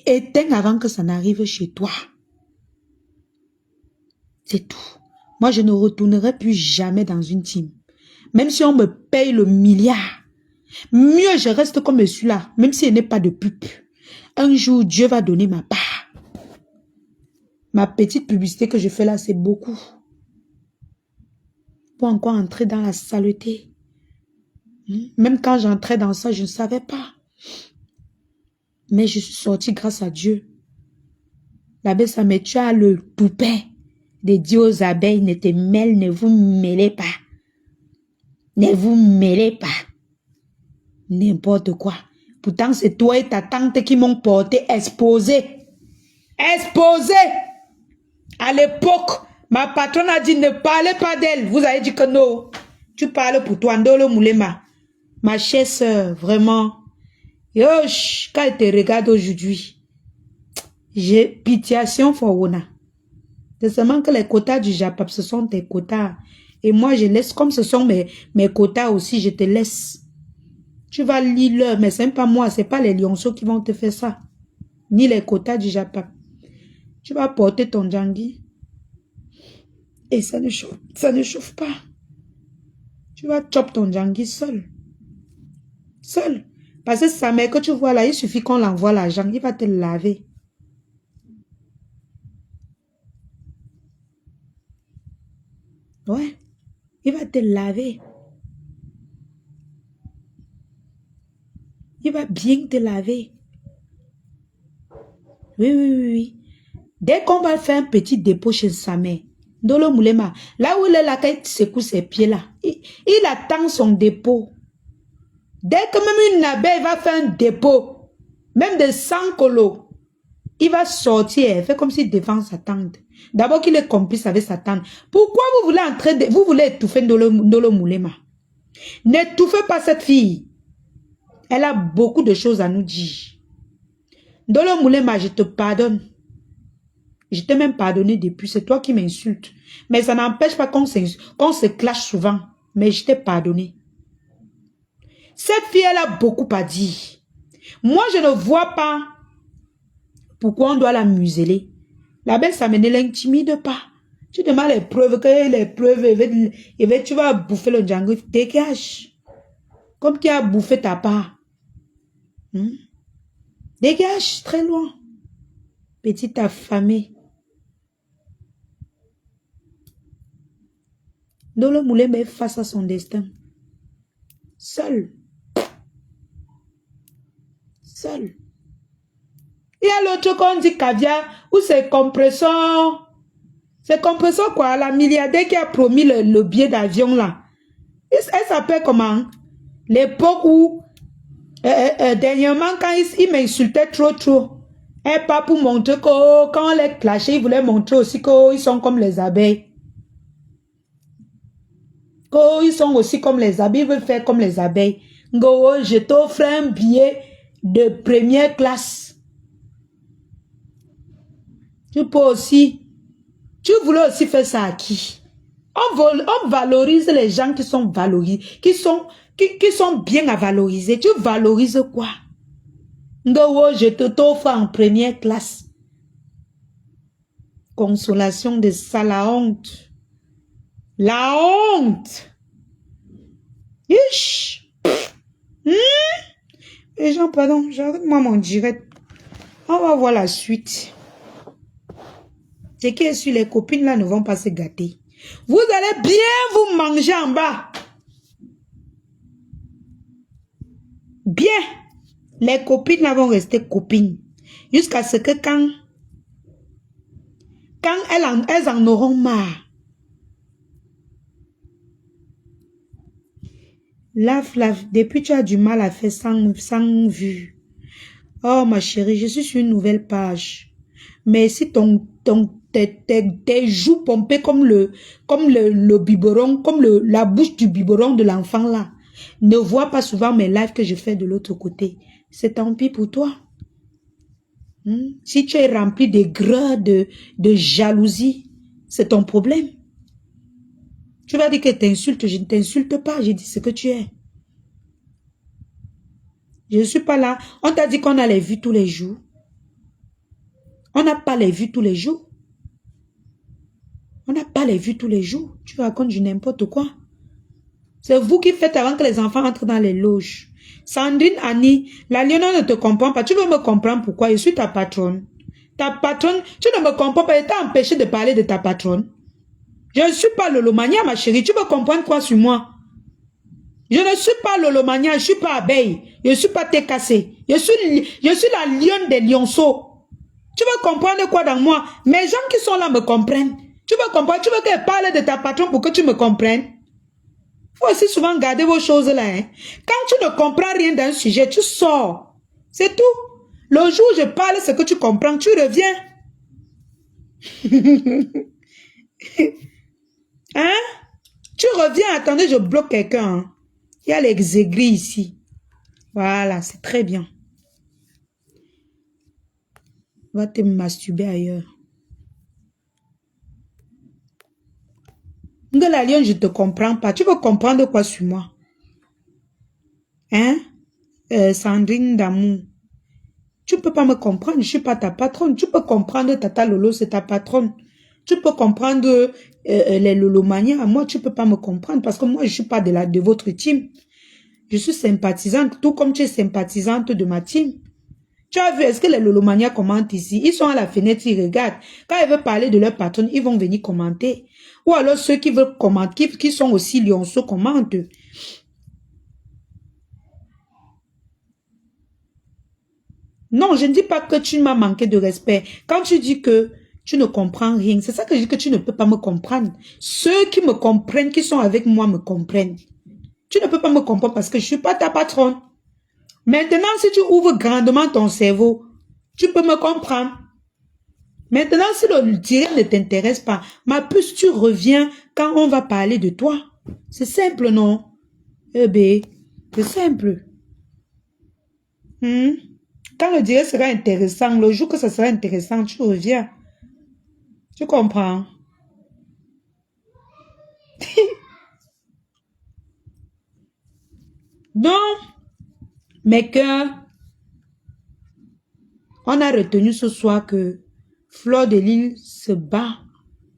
Éteins avant que ça n'arrive chez toi. C'est tout. Moi, je ne retournerai plus jamais dans une team. Même si on me paye le milliard, mieux je reste comme je suis là, même si il n'est pas de pub. Un jour, Dieu va donner ma part. Ma petite publicité que je fais là, c'est beaucoup. Pour encore entrer dans la saleté. Même quand j'entrais dans ça, je ne savais pas. Mais je suis sortie grâce à Dieu. Là-bas, ça me tue à le poupée de dire aux abeilles, ne te mêle, ne vous mêlez pas. Ne vous mêlez pas. N'importe quoi. Pourtant, c'est toi et ta tante qui m'ont porté exposé. Exposé. À l'époque, ma patronne a dit ne parlez pas d'elle. Vous avez dit que non. Tu parles pour toi, Ndolo Moulema. Ma chère sœur, vraiment. Yosh, quand elle te regarde aujourd'hui, j'ai pitiation pour Wona. C'est seulement que les quotas du Japap, ce sont tes quotas. Et moi, je laisse, comme ce sont mes quotas aussi, je te laisse. Tu vas lire, mais ce n'est pas moi, ce n'est pas les lionceaux qui vont te faire ça. Ni les quotas du Japap. Tu vas porter ton Djangui. Et ça ne chauffe pas. Tu vas chop ton Djangui seul. Seul. Parce que sa mère que tu vois là, il suffit qu'on l'envoie l'argent, il va te laver. Ouais. Il va te laver. Il va bien te laver. Oui, oui, oui, oui. Dès qu'on va faire un petit dépôt chez sa mère, Ndolo Moulema, là où il est là, quand il secoue ses pieds là, il attend son dépôt. Dès que même une abeille va faire un dépôt, même de 100 colos, il va sortir, il fait comme s'il défend sa tante. D'abord qu'il est complice avec sa tante. Pourquoi vous voulez étouffer Ndolo Moulema? N'étouffez pas cette fille. Elle a beaucoup de choses à nous dire. Ndolo Moulema, je te pardonne. Je t'ai même pardonné depuis, c'est toi qui m'insultes. Mais ça n'empêche pas qu'on se clash souvent. Mais je t'ai pardonné. Cette fille, elle a beaucoup à dire. Moi, je ne vois pas pourquoi on doit la museler. La belle, ça ne l'intimide pas. Tu demandes les preuves, tu vas bouffer le Django, dégage. Comme qui a bouffé ta part. Dégage, très loin. Petite affamée. Ndolo Moulema est face à son destin. Seul. Seul. Il y a l'autre qu'on dit caviar, ou c'est compresseur. C'est compresseur quoi, la milliardaire qui a promis le billet d'avion là. Elle s'appelle comment? L'époque où, dernièrement, quand il m'insultait trop. Et pas pour montrer que quand on les clashait, il voulait montrer aussi qu'ils sont comme les abeilles. Qu'ils sont aussi comme les abeilles, ils veulent faire comme les abeilles. Je t'offre un billet de première classe. Tu peux aussi. Tu voulais aussi faire ça à qui? On valorise les gens qui sont valorisés, qui sont bien à valoriser. Tu valorises quoi? Je t'offre en première classe. consolation de ça, la honte. La honte. Ish. Les gens, pardon, j'arrête moi mon direct. On va voir la suite. C'est que sur les copines là ne vont pas se gâter. Vous allez bien vous manger en bas. Bien. Les copines là vont rester copines. Jusqu'à ce que quand elles en auront marre. Lave, depuis tu as du mal à faire sans vue. Oh ma chérie, je suis sur une nouvelle page. Mais si tes joues pompées comme le biberon, comme la bouche du biberon de l'enfant là, ne vois pas souvent mes lives que je fais de l'autre côté. C'est tant pis pour toi. Si tu es rempli de gras, de jalousie, c'est ton problème. Tu vas dire que t'insultes, je ne t'insulte pas, j'ai dit ce que tu es. Je ne suis pas là. On t'a dit qu'on a les vues tous les jours. On n'a pas les vues tous les jours. On n'a pas les vues tous les jours. Tu racontes du n'importe quoi. C'est vous qui faites avant que les enfants entrent dans les loges. Sandrine, Annie, la Léonore ne te comprend pas. Tu veux me comprendre pourquoi? Je suis ta patronne. Ta patronne, tu ne me comprends pas. Elle t'a empêché de parler de ta patronne. Je ne suis pas Lolomania, ma chérie. Tu veux comprendre quoi sur moi? Je ne suis pas Lolomania, je ne suis pas abeille. Je ne suis pas TKC. Je suis la lionne des lionceaux. Tu veux comprendre quoi dans moi? Mes gens qui sont là me comprennent. Tu veux comprendre? Tu veux qu'elle parle de ta patronne pour que tu me comprennes? Il faut aussi souvent garder vos choses là. Hein. Quand tu ne comprends rien d'un sujet, tu sors. C'est tout. Le jour où je parle ce que tu comprends, tu reviens. Hein? Tu reviens, attendez, je bloque quelqu'un. Hein. Il y a les aigris ici. Voilà, c'est très bien. Va te masturber ailleurs. La lionne, je ne te comprends pas. Tu veux comprendre quoi sur moi? Hein? Sandrine d'amour. Tu ne peux pas me comprendre, je ne suis pas ta patronne. Tu peux comprendre Tata Lolo, c'est ta patronne. Tu peux comprendre les Lolomanias. Moi, tu ne peux pas me comprendre parce que moi, je ne suis pas de votre team. Je suis sympathisante, tout comme tu es sympathisante de ma team. Tu as vu, est-ce que les Lolomanias commentent ici? Ils sont à la fenêtre, ils regardent. Quand ils veulent parler de leur patronne, ils vont venir commenter. Ou alors ceux qui veulent commenter, qui sont aussi lionceaux, commentent. Non, je ne dis pas que tu m'as manqué de respect. Quand tu dis que tu ne comprends rien, c'est ça que je dis que tu ne peux pas me comprendre. Ceux qui me comprennent, qui sont avec moi, me comprennent. Tu ne peux pas me comprendre parce que je ne suis pas ta patronne. Maintenant, si tu ouvres grandement ton cerveau, tu peux me comprendre. Maintenant, si le direct ne t'intéresse pas, ma puce, tu reviens quand on va parler de toi. C'est simple, non? Eh bien, c'est simple. Quand le direct sera intéressant, le jour que ça sera intéressant, tu reviens. Tu comprends? Non, mais que on a retenu ce soir que Fleur de Lille se bat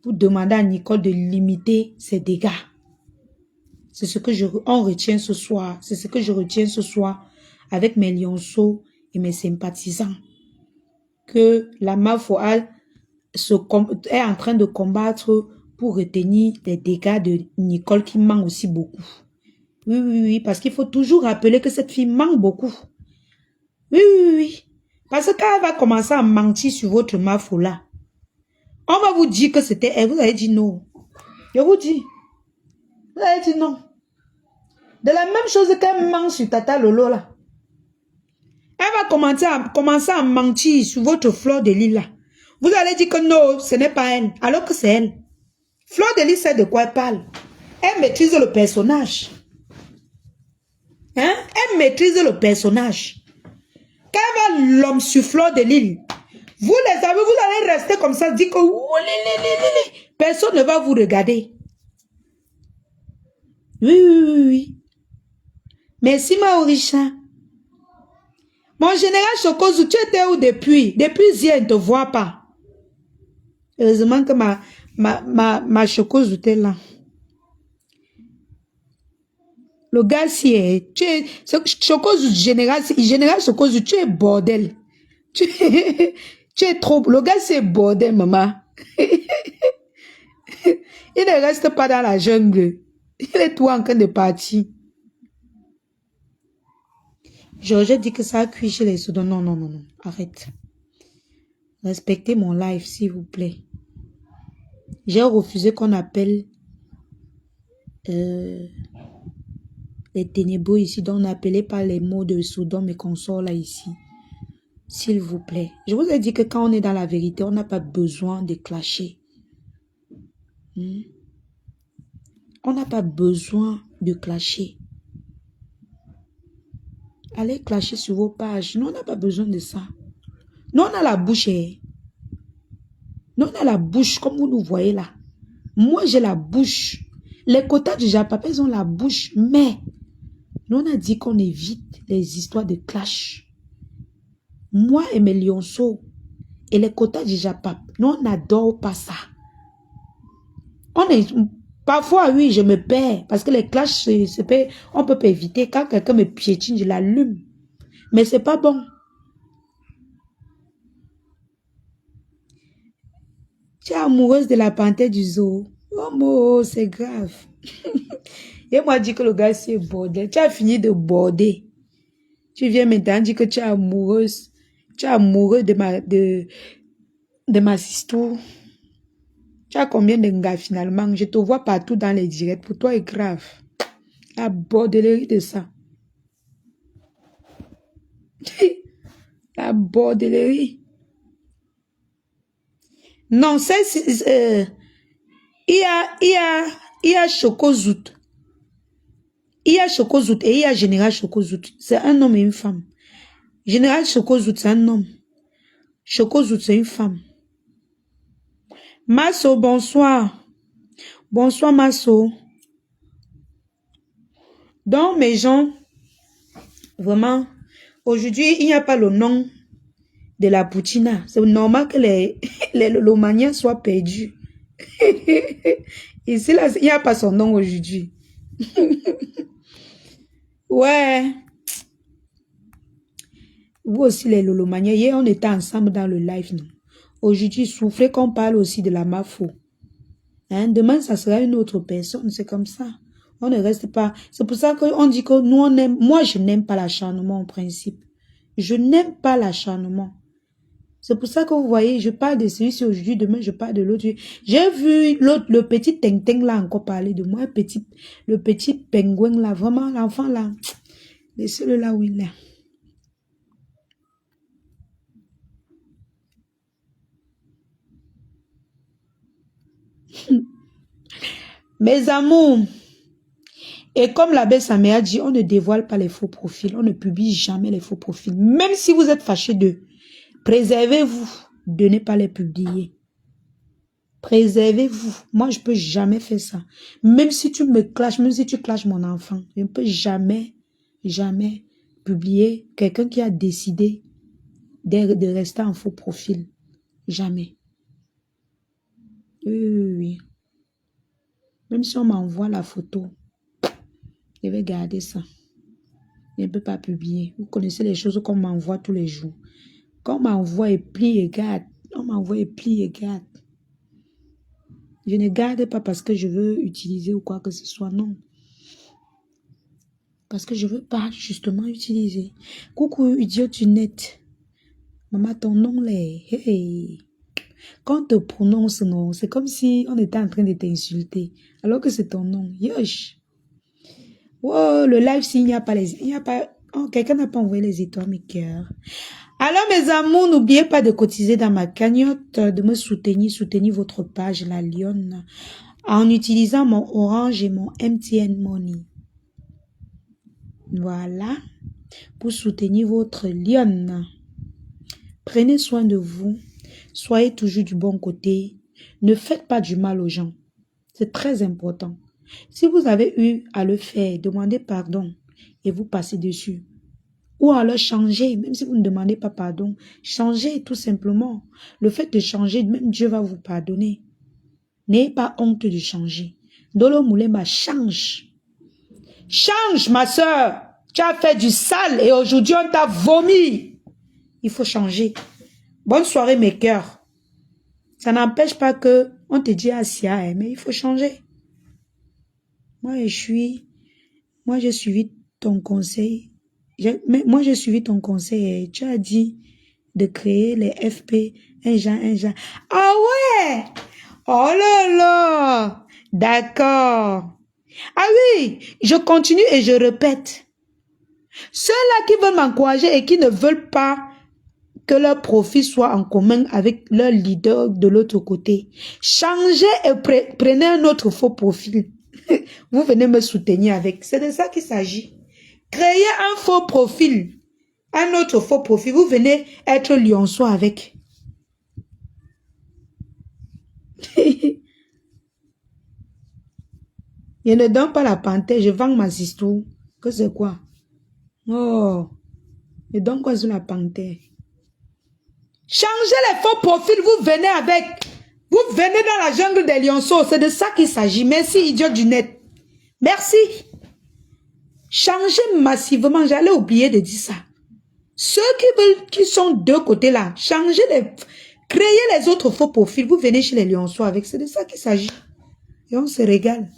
pour demander à Nicole de limiter ses dégâts. C'est ce que on retient ce soir. C'est ce que je retiens ce soir avec mes lionceaux et mes sympathisants. Que la mafia est en train de combattre pour retenir les dégâts de Nicole qui ment aussi beaucoup. Oui, parce qu'il faut toujours rappeler que cette fille ment beaucoup. Oui. Parce que quand elle va commencer à mentir sur votre mafia là, on va vous dire que c'était elle. Vous allez dire non. Je vous dis. Vous allez dire non. De la même chose qu'elle ment sur Tata Lolo là. Elle va commencer à mentir sur votre Fleur de Lille là. Vous allez dire que non, ce n'est pas elle. Alors que c'est elle. Fleur de Lille sait de quoi elle parle. Elle maîtrise le personnage. Hein? Elle maîtrise le personnage. Quand elle va l'homme sur Fleur de Lille, vous les avez, vous allez rester comme ça, dire que personne ne va vous regarder. Oui. Merci Mauricha. Mon général Chokozu, tu étais où depuis? Depuis hier, on ne te voit pas. Heureusement que ma chocolat était là. Le gars, si tu es, chocolat général, chocolat, tu es bordel. Tu es trop, le gars, c'est bordel, maman. Il ne reste pas dans la jungle. Il est tout en train de partir. Georges dit que ça a cuit chez les Soudan. Non, non, non, non. Arrête. Respectez mon live, s'il vous plaît. J'ai refusé qu'on appelle les ténébreux ici. Donc, n'appelez pas les mots de Soudan, mais qu'on sort là ici. S'il vous plaît. Je vous ai dit que quand on est dans la vérité, on n'a pas besoin de clasher. On n'a pas besoin de clasher. Allez clasher sur vos pages. Nous, on n'a pas besoin de ça. Nous, on a la bouche. Nous, on a la bouche, comme vous nous voyez là. Moi, j'ai la bouche. Les quotas du Japon, ils ont la bouche. Mais, nous, on a dit qu'on évite les histoires de clash. Moi et mes lionceaux et les quotas du Japon, nous, on n'adore pas ça. Parfois, oui, je me perds. Parce que les clashs, on peut pas éviter. Quand quelqu'un me piétine, je l'allume. Mais c'est pas bon. Tu es amoureuse de la panthère du zoo. Oh, c'est grave. Et moi, dit que le gars, c'est bordel. Tu as fini de border. Tu viens maintenant dire que tu es amoureuse. Tu es amoureux de ma sister. Tu as combien de gars finalement? Je te vois partout dans les directs. Pour toi, c'est grave. La bordellerie de ça. La bordellerie. Non, il y a Chocozout. Il y a Chocozout et il y a Général Chocozout. C'est un homme et une femme. Général Chocozout, c'est un homme. Chocozout, c'est une femme. Masso, bonsoir. Bonsoir, Masso. Donc, mes gens, vraiment, aujourd'hui, il n'y a pas le nom de la Poutina. C'est normal que les Lomaniens soient perdus. Ici, là, il n'y a pas son nom aujourd'hui. Ouais. Vous aussi, les Lolomaniens, hier, on était ensemble dans le live, non? Aujourd'hui, soufflez qu'on parle aussi de la Mafo. Hein? Demain, ça sera une autre personne, c'est comme ça. On ne reste pas. C'est pour ça qu'on dit que nous, on aime. Moi, je n'aime pas l'acharnement en principe. Je n'aime pas l'acharnement. C'est pour ça que vous voyez, je parle de celui-ci aujourd'hui, demain, je parle de l'autre. J'ai vu l'autre, le petit Teng-Teng là encore parler de moi, le petit pingouin là, vraiment, l'enfant là. Laissez-le là où il est. Mes amours, et comme l'abbé Samé a dit, on ne dévoile pas les faux profils, on ne publie jamais les faux profils. Même si vous êtes fâché d'eux, préservez-vous de ne pas les publier. Préservez-vous. Moi, je ne peux jamais faire ça. Même si tu me clashes, même si tu clashes mon enfant, je ne peux jamais, jamais publier quelqu'un qui a décidé de rester en faux profil. Jamais. Oui. Même si on m'envoie la photo, je vais garder ça. Je ne peux pas publier. Vous connaissez les choses qu'on m'envoie tous les jours. Quand on m'envoie et plie et garde, on m'envoie et plie et garde. Je ne garde pas parce que je veux utiliser ou quoi que ce soit, non. Parce que je veux pas justement utiliser. Coucou, idiote net. Maman, ton nom là, hey. Quand on te prononce non, c'est comme si on était en train de t'insulter. Alors que c'est ton nom. Yosh. Oh, le live, s'il n'y a pas les... Oh, quelqu'un n'a pas envoyé les étoiles, mes cœurs. Alors, mes amours, n'oubliez pas de cotiser dans ma cagnotte, de me soutenir votre page, la Lionne, en utilisant mon Orange et mon MTN Money. Voilà. Pour soutenir votre Lionne. Prenez soin de vous. Soyez toujours du bon côté. Ne faites pas du mal aux gens. C'est très important. Si vous avez eu à le faire, demandez pardon et vous passez dessus. Ou alors changer, même si vous ne demandez pas pardon. Changez tout simplement. Le fait de changer, même Dieu va vous pardonner. N'ayez pas honte de changer. Dolo Moulema, change. Change, ma soeur. Tu as fait du sale et aujourd'hui on t'a vomi. Il faut changer. Bonne soirée, mes cœurs. Ça n'empêche pas que on te dit Asia, mais il faut changer. Moi, j'ai suivi ton conseil. Moi, j'ai suivi ton conseil et tu as dit de créer les FP, un genre. Ah ouais! Oh là là! D'accord. Ah oui, je continue et je répète. Ceux-là qui veulent m'encourager et qui ne veulent pas que leur profil soit en commun avec leur leader de l'autre côté, changez et prenez un autre faux profil. Vous venez me soutenir avec. C'est de ça qu'il s'agit. Créez un faux profil. Un autre faux profil. Vous venez être lionceau avec. Je ne donne pas la panthère. Je vends ma histoires. Que c'est quoi? Oh. Je donne quoi sur la panthère? Changez les faux profils. Vous venez avec. Vous venez dans la jungle des lionceaux. C'est de ça qu'il s'agit. Merci, idiot du net. Merci. Changez massivement. J'allais oublier de dire ça. Ceux qui sont de côté là, changez créez les autres faux profils. Vous venez chez les lionceaux avec. C'est de ça qu'il s'agit. Et on se régale.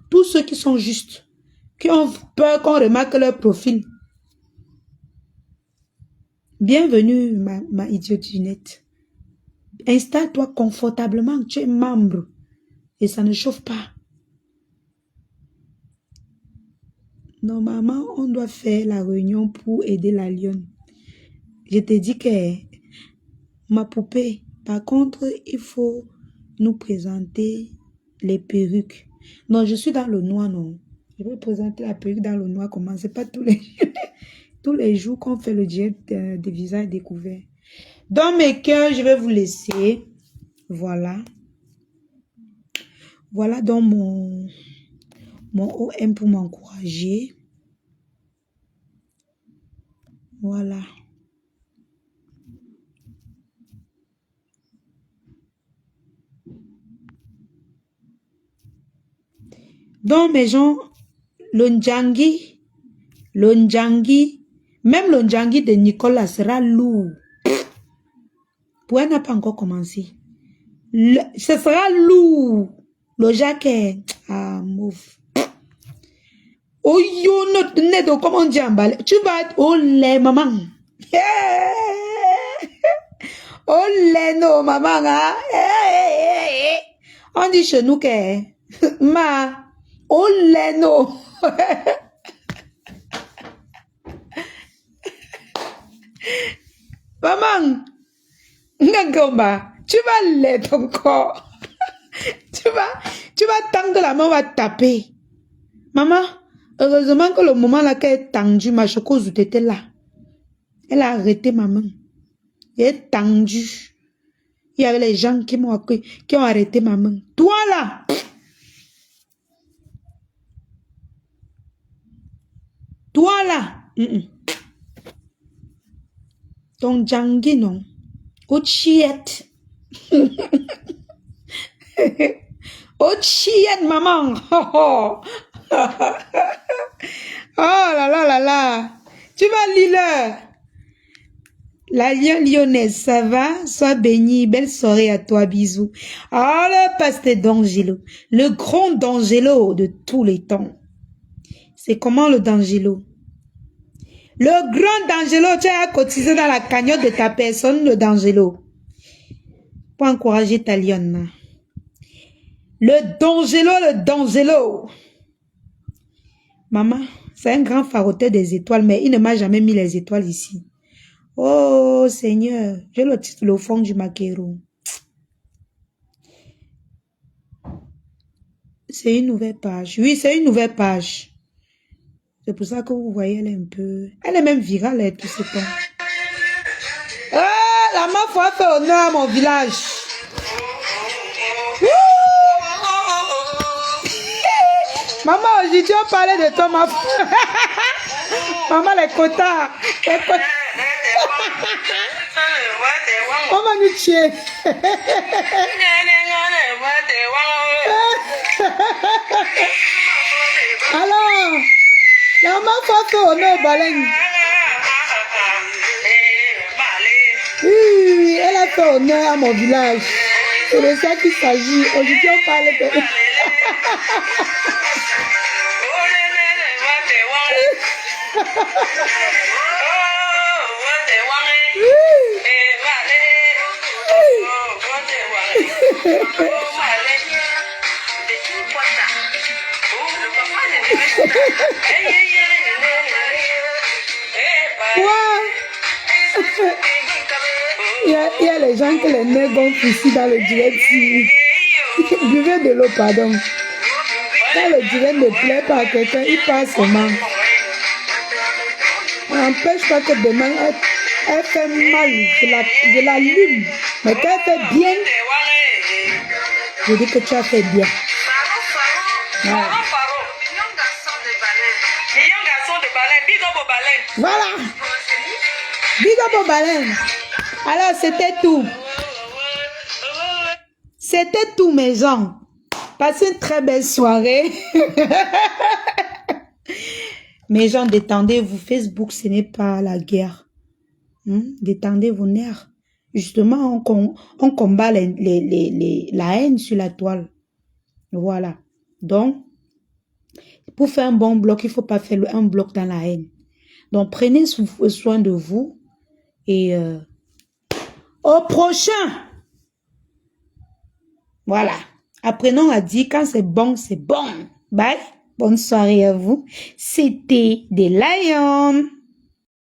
Tous ceux qui sont justes, qui ont peur qu'on remarque leur profil. Bienvenue, ma idiote du net. Installe-toi confortablement. Tu es membre. Et ça ne chauffe pas. Normalement, on doit faire la réunion pour aider la lionne. Je te dis que ma poupée, par contre, il faut nous présenter les perruques. Non, je suis dans le noir, non. Je vais présenter la perruque dans le noir. Comment? C'est pas tous les jours qu'on fait le direct des visages découverts. Dans mes cœurs, je vais vous laisser. Voilà. Voilà donc mon OM pour m'encourager. Voilà. Donc mes gens, le Ndjangi, même le Ndjangi de Nicolas sera lourd. Pourquoi n'a pas encore commencé? Ce sera lourd. Le jaquet, mauve. Oh yo, notre comment on dit en balai. Tu vas être au lait, maman. Au lait, non, maman. Hein? On dit chez nous que, ma, au lait, non. Maman, Ngangomba, tu vas lait ton corps. tu vas tendre la main, on va taper. Maman, heureusement que le moment là qu'elle est tendue, ma chocose était là. Elle a arrêté ma main. Elle est tendue. Il y avait les gens qui ont arrêté ma main. Toi là. Toi là. Ton Djangi non. Au chiette. Au chiette maman. Oh là là là là. Tu vas lire. La lyonnaise, ça va? Sois bénie. Belle soirée à toi. Bisous. Ah, le pasteur d'Angelo. Le grand d'Angelo de tous les temps. C'est comment le d'Angelo? Le grand d'Angelo, tu as cotisé dans la cagnotte de ta personne, le d'Angelo. Pour encourager ta lionne. Le d'Angelo. Maman, c'est un grand faroteur des étoiles, mais il ne m'a jamais mis les étoiles ici. Oh Seigneur, j'ai le titre au fond du maquereau. C'est une nouvelle page. Oui, c'est une nouvelle page. C'est pour ça que vous voyez, elle est un peu... Elle est même virale, elle, tout ce temps. Ah, la meuf a fait honneur à mon village. Maman, aujourd'hui, on parlait de toi, ma... Maman, les quotas. On va nous tuer. Alors, la maman fait honneur au baleine. Oui, elle a fait honneur à mon village. C'est de ça qu'il s'agit. Aujourd'hui, on parle de... Il y a les gens que les nez gonflent ici dans le direct. Buvez de l'eau, pardon. Quand le direct ne plaît pas à quelqu'un, il passe seulement. N'empêche pas que demain, elle fait mal. Je l'allume. Mais quand elle fait bien, je dis que tu as fait bien. Voilà. Voilà. Big up au baleine. Alors, c'était tout. C'était tout, mes gens. Passez une très belle soirée. Mes gens, détendez-vous. Facebook, ce n'est pas la guerre. Détendez vos nerfs. Justement, on combat la haine sur la toile. Voilà. Donc, pour faire un bon bloc, il ne faut pas faire un bloc dans la haine. Donc, prenez soin de vous. Et au prochain. Voilà. Apprenons à dire quand c'est bon, c'est bon. Bye. Bonne soirée à vous. C'était des Lions.